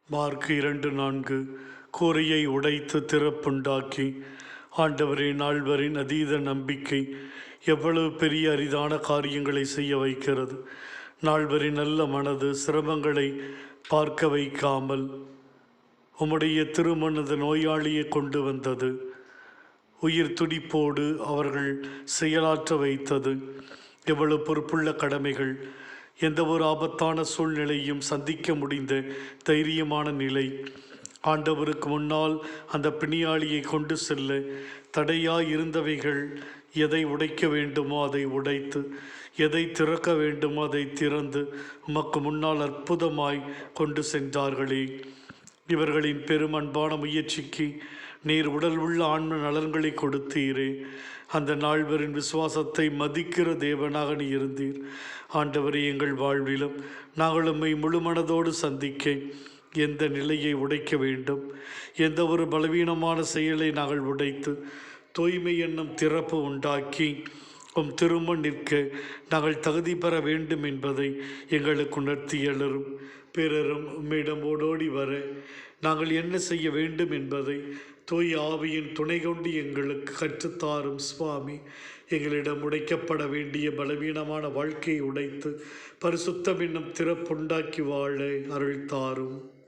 Mark 2:4 கூரையை உடைத்து திறப்புண்டாக்கி. ஆண்டவரே, நால்வரின் அதீத நம்பிக்கை எவ்வளவு பெரிய அரிதான காரியங்களை செய்ய வைக்கிறது. நால்வரின் நல்ல மனது சிரமங்களை பார்க்க வைக்காமல் உம்முடைய திருமணத நோயாளியை கொண்டு வந்தது. உயிர் துடிப்போடு அவர்கள் செயலாற்ற வைத்தது. எவ்வளவு பொறுப்புள்ள கடமைகள்! எந்த ஒரு ஆபத்தான சூழ்நிலையும் சந்திக்க முடிந்த தைரியமான நிலை! ஆண்டவருக்கு முன்னால் அந்த பிணியாளியை கொண்டு செல்ல தடையாய் இருந்தவைகள் எதை உடைக்க வேண்டுமோ அதை உடைத்து, எதை திறக்க வேண்டுமோ அதை திறந்து உமக்கு முன்னால் அற்புதமாய் கொண்டு சென்றார்களே. இவர்களின் பெரும் அன்பான முயற்சிக்கு நீர் உடல் உள்ள ஆன்ம நலன்களை கொடுத்தீரே. அந்த நால்வரின் விசுவாசத்தை மதிக்கிற தேவனாக நீ இருந்தீர். ஆண்டவரே, எங்கள் வாழ்விலும் நாங்கள் உம்மை முழு மனதோடு சந்திக்க எந்த நிலையை உடைக்க வேண்டும், எந்த ஒரு பலவீனமான செயலை நாங்கள் உடைத்து தூய்மை என்னும் திறப்பு உண்டாக்கி உம் திரும்ப நிற்க நாங்கள் தகுதி பெற வேண்டும் என்பதை எங்களுக்கு உணர்த்தி எழுரும். பிறரும் உம்மிடம் ஓடோடி வர நாங்கள் என்ன செய்ய வேண்டும் என்பதை தூய் ஆவியின் துணை கொண்டு எங்களுக்கு கற்றுத்தாரும் சுவாமி. எங்களிடம் உடைக்கப்பட வேண்டிய பலவீனமான வாழ்க்கையை உடைத்து பரிசுத்தம் என்னும் திறப்புண்டாக்கி வாழ அருள் தாரும்.